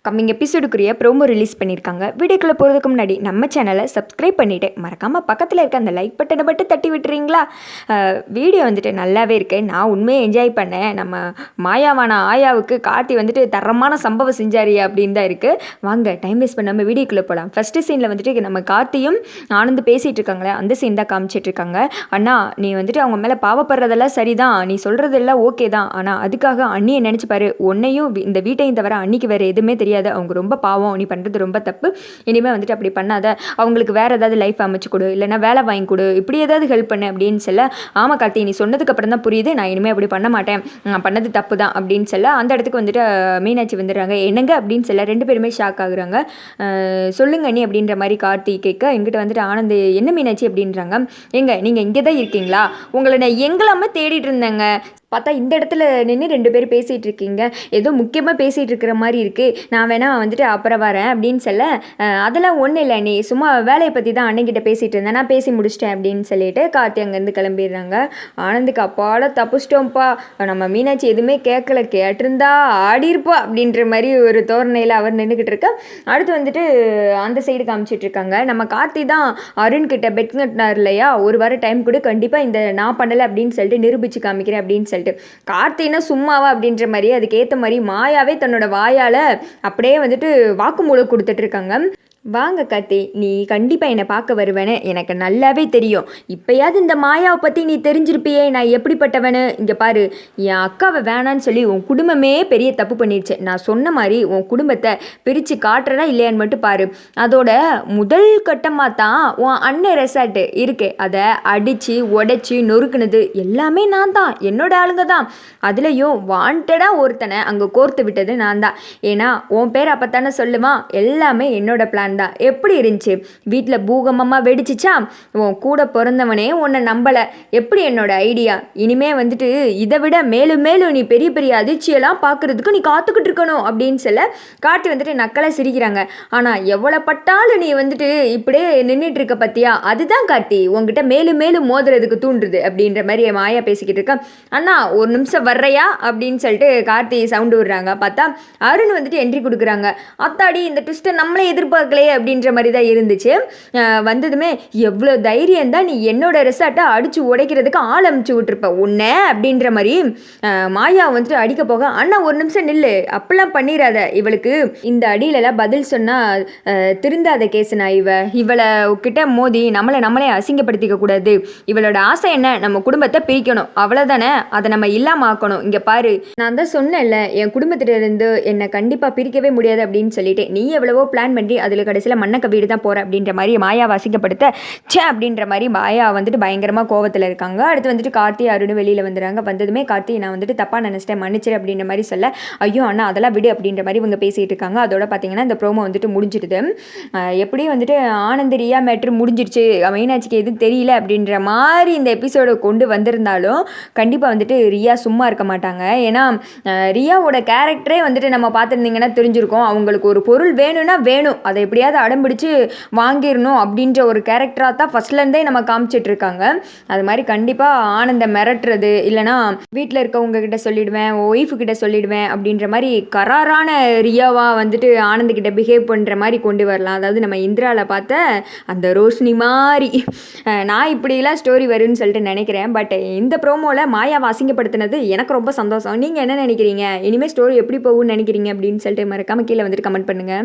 Coming எபிசோடுக்குரிய promo release பண்ணியிருக்காங்க. வீடியோக்குள்ளே போகிறதுக்கு முன்னாடி நம்ம சேனலை சப்ஸ்கிரைப் பண்ணிவிட்டு மறக்காமல் பக்கத்தில் இருக்க அந்த லைக் பட்டனை மட்டும் தட்டி விட்டுறீங்களா? வீடியோ வந்துட்டு நல்லாவே இருக்கு. நான் உண்மையை என்ஜாய் பண்ணேன். நம்ம மாயாவான ஆயாவுக்கு கார்த்தி வந்துட்டு தரமான சம்பவம் செஞ்சாரு அப்படின்னு தான் இருக்குது. வாங்க டைம் வேஸ்ட் பண்ணாமல் வீடியோக்குள்ளே போகலாம். ஃபஸ்ட்டு சீனில் வந்துட்டு நம்ம கார்த்தியும் ஆனந்து பேசிகிட்டு இருக்காங்களே, அந்த சீன் தான் காமிச்சிட்டு இருக்காங்க. அண்ணா, நீ வந்துட்டு அவங்க மேலே பாவப்படுறதெல்லாம் சரிதான், நீ சொல்கிறதெல்லாம் ஓகே தான். ஆனால் அதுக்காக அண்ணியை நினச்சி பாரு, உன்னையும் இந்த வீட்டையும் தவிர அன்னிக்கு வேறு எதுவுமே தெரியாது. அவங்க ரொம்ப பாவம், நீ பண்ணுறது ரொம்ப தப்பு. இனிமேல் வந்துட்டு அப்படி பண்ணாத. அவங்களுக்கு வேறு ஏதாவது லைஃப் அமைச்சு கொடு, இல்லைனா வேலை வாங்கி கொடு, இப்படி ஏதாவது ஹெல்ப் பண்ணு அப்படின்னு சொல்ல, ஆமாம் கார்த்தி, நீ சொன்னதுக்கு அப்புறம் தான் புரியுது, நான் இனிமேல் அப்படி பண்ண மாட்டேன், நான் பண்ணது தப்பு தான் அப்படின்னு சொல்ல, அந்த இடத்துக்கு வந்துட்டு மீனாட்சி வந்துடுறாங்க. என்னங்க அப்படின்னு சொல்ல ரெண்டு பேருமே ஷாக் ஆகுறாங்க. சொல்லுங்க நீ அப்படின்ற மாதிரி கார்த்தி கேட்க, எங்கிட்ட வந்துட்டு ஆனந்த், என்ன மீனாட்சி அப்படின்றாங்க. எங்க நீங்கள் இங்கே தான் இருக்கீங்களா? உங்களை நான் எங்கெல்லாமே தேடிட்டு இருந்தேங்க. பார்த்தா இந்த இடத்துல நின்று ரெண்டு பேரும் பேசிகிட்டு இருக்கீங்க, ஏதோ முக்கியமாக பேசிகிட்டு இருக்கிற மாதிரி இருக்குது. நான் வேணால் வந்துட்டு அப்புறம் வரேன் அப்படின்னு சொல்ல, அதெல்லாம் ஒன்றும் இல்லை, நீ சும்மா வேலையை பற்றி தான் அண்ணன்கிட்ட பேசிகிட்டு இருந்தேன், நான் பேசி முடிச்சிட்டேன் அப்படின்னு சொல்லிட்டு கார்த்தி அங்கேருந்து கிளம்பிடுறாங்க. ஆனந்துக்கு அப்பால தப்புச்சிட்டோம்ப்பா, நம்ம மீனாட்சி எதுவுமே கேட்கல, கேட்டிருந்தா ஆடிருப்பா அப்படின்ற மாதிரி ஒரு தோரணையில் அவர் நின்றுக்கிட்டு இருக்க. அடுத்து வந்துட்டு அந்த சைடு காமிச்சிட்டு இருக்காங்க. நம்ம கார்த்தி தான் அருண்கிட்ட பெட் கட்டினார் இல்லையா, ஒரு வாரம் டைம் கொடு, கண்டிப்பாக இந்த நான் பண்ணலை அப்படின்னு சொல்லிட்டு நிரூபித்து காமிக்கிறேன் அப்படின்னு சொல்லிட்டு. கார்த்தினா சும்மாவா அப்படின்ற மாதிரி அதுக்கேற்ற மாதிரி மாயாவே தன்னோட வாயால் அப்படியே வந்துட்டு வாக்குமூலம் கொடுத்துட்டு இருக்காங்க. வாங்க கார்த்தி, நீ கண்டிப்பாக என்னை பார்க்க வருவேன்னு எனக்கு நல்லாவே தெரியும். இப்போயாவது இந்த மாயாவை பற்றி நீ தெரிஞ்சிருப்பியே, நான் எப்படிப்பட்டவனு. இங்கே பாரு, என் அக்காவை வேணான்னு சொல்லி உன் குடும்பமே பெரிய தப்பு பண்ணிடுச்சு. நான் சொன்ன மாதிரி உன் குடும்பத்தை பிரித்து காட்டுறனா இல்லையான்னு மட்டும் பாரு. அதோட முதல் கட்டமாக தான் உன் அண்ணன் ரெசார்ட்டு இருக்கு, அதை அடித்து உடைச்சி நொறுக்குனது எல்லாமே நான் தான், என்னோட ஆளுங்க தான். அதுலேயும் வாண்டடாக ஒருத்தனை அங்கே கோர்த்து விட்டது நான் தான். ஏன்னா உன் பேர் அப்போ தானே சொல்லுவான், எல்லாமே என்னோட பிளான் தான். எப்படி இருந்துச்சு? வீட்டில் பூகம்பமாக வெடிச்சிச்சா? உன் கூட பிறந்தவனே உன்னை நம்பலை. எப்படி என்னோட ஐடியா? இனிமே வந்துட்டு இதை விட மேலும் மேலும் நீ பெரிய பெரிய அதிர்ச்சியெல்லாம் பார்க்குறதுக்கு நீ காத்துக்கிட்டு இருக்கணும் அப்படின்னு சொல்ல கார்த்தி வந்துட்டு நக்கலை சிரிக்கிறாங்க. ஆனால் எவ்வளோ பட்டாலும் நீ வந்துட்டு இப்படியே நின்றுட்டு இருக்க பத்தியா, அதுதான் கார்த்தி உங்ககிட்ட மேலும் மேலும் மோதுறதுக்கு தூண்டுறது அப்படின்ற மாதிரி மாயா பேசிக்கிட்டு இருக்கா. அண்ணா ஒரு நிமிஷம் வர்றையா அப்படின்னு சொல்லிட்டு கார்த்தி சவுண்டு விடுறாங்க. பார்த்தா அருண் வந்துட்டு என்ட்ரி கொடுக்குறாங்க. அத்தாடி, இந்த ட்விஸ்ட்டை நம்மளே எதிர்பார்க்கலையே அப்படின்ற மாதிரி தான் இருந்துச்சு. வந்ததுமே எவ்வளோ தைரியம் தான், நீ என்னோட ரெசார்ட்டை அடித்து உடைக்கிறதுக்கு ஆள் அமுச்சு விட்டுருப்ப உன்னை அப்படின்ற மாதிரி மாயா வந்துட்டு அடிக்க போக, அண்ணா ஒரு நிமிஷம் நில்லு, அப்படிலாம் பண்ணிடாத, இவளுக்கு இந்த அடியிலலாம் பதில் சொன்னால் திருந்தாத கேசுனா, இவளை கிட்ட மோதி நம்மளே அசிங்கப்படுத்திக்க கூடாது. இவளோட ஆசை என்ன? நம்ம குடும்பத்தை பிரிக்கணும், அவ்வளோதானே, அதை நம்ம இல்லாமல் ஆக்கணும். இங்கே பாரு, நான் தான் சொன்னேன்ல, என் குடும்பத்திலிருந்து என்னை கண்டிப்பாக பிரிக்கவே முடியாது அப்படின்னு சொல்லிட்டு, நீ எவ்வளவோ பிளான் பண்ணி அதில் கடைசியில் மண்ணக்க வீடு தான் போகிற அப்படின்ற மாதிரி மாயா அசிங்கப்படுத்த சே அப்படின்ற மாதிரி மாயா வந்துட்டு பயங்கரமாக கோவத்தில் இருக்காங்க. அடுத்து வந்துட்டு கார்த்தி அருண் வெளியில் வந்துடுறாங்க. வந்ததுமே கார்த்தி, நான் வந்துட்டு தப்பாக நினச்சிட்டேன், மன்னிச்சிரு அப்படின்ற மாதிரி சொல்ல, ஐயோ அண்ணா அதெல்லாம் விடு அப்படின்ற மாதிரி இவங்க பேசிகிட்டு இருக்காங்க. அதோட பார்த்தீங்கன்னா இந்த ப்ரோமோ வந்துட்டு முடிஞ்சிடுது. எப்படி வந்துட்டு ஆனந்த் ரியா மேட்ரு முடிஞ்சிடுச்சு, மீனாட்சிக்கு எதுவும் தெரியல அப்படின்ற மாதிரி இந்த எபிசோடை கொண்டு வந்திருந்தாலும் கண்டிப்பாக வந்துட்டு ரியா சும்மா இருக்க மாட்டாங்க. ஏன்னா ரியாவோட கேரக்டரே வந்துட்டு நம்ம பார்த்துருந்தீங்கன்னா தெரிஞ்சிருக்கோம், அவங்களுக்கு ஒரு பொருள் வேணும்னா வேணும், அதை எப்படியாவது அடம்பிடிச்சு வாங்கிடணும் அப்படின்ற ஒரு கேரக்டராக தான் ஃபஸ்ட்லேருந்தே நம்ம காமிச்சிட்டு இருக்காங்க. அது மாதிரி கண்டிப்பாக ஆனந்த மிரட்டுறது, இல்லைனா வீட்டில் இருக்கவங்க கிட்ட சொல்லிடுவேன், ஒய்ஃபு கிட்ட சொல்லிடுவேன் அப்படின்ற மாதிரி கராரான ரியாவாக வந்துட்டு ஆனந்த்கிட்ட பிஹேவ் பண்ணுற மாதிரி கொண்டு வரலாம். அதாவது நம்ம இந்திராவில் பார்த்த அந்த ரோஷினி மாதிரி நான் இப்படிலாம் ஸ்டோரி வரும்னு சொல்லிட்டு நினைக்கிறேன். பட் இந்த ப்ரோமோவில் மாயாவை அசிங்கப்படுத்தினது எனக்கு ரொம்ப சந்தோஷம். நீங்கள் என்ன நினைக்கிறீங்க? இனிமேல் ஸ்டோரி எப்படி போகும்னு நினைக்கிறீங்க அப்படின்னு சொல்லிட்டு மறக்காமல் கீழே வந்துட்டு கமெண்ட் பண்ணுங்கள்.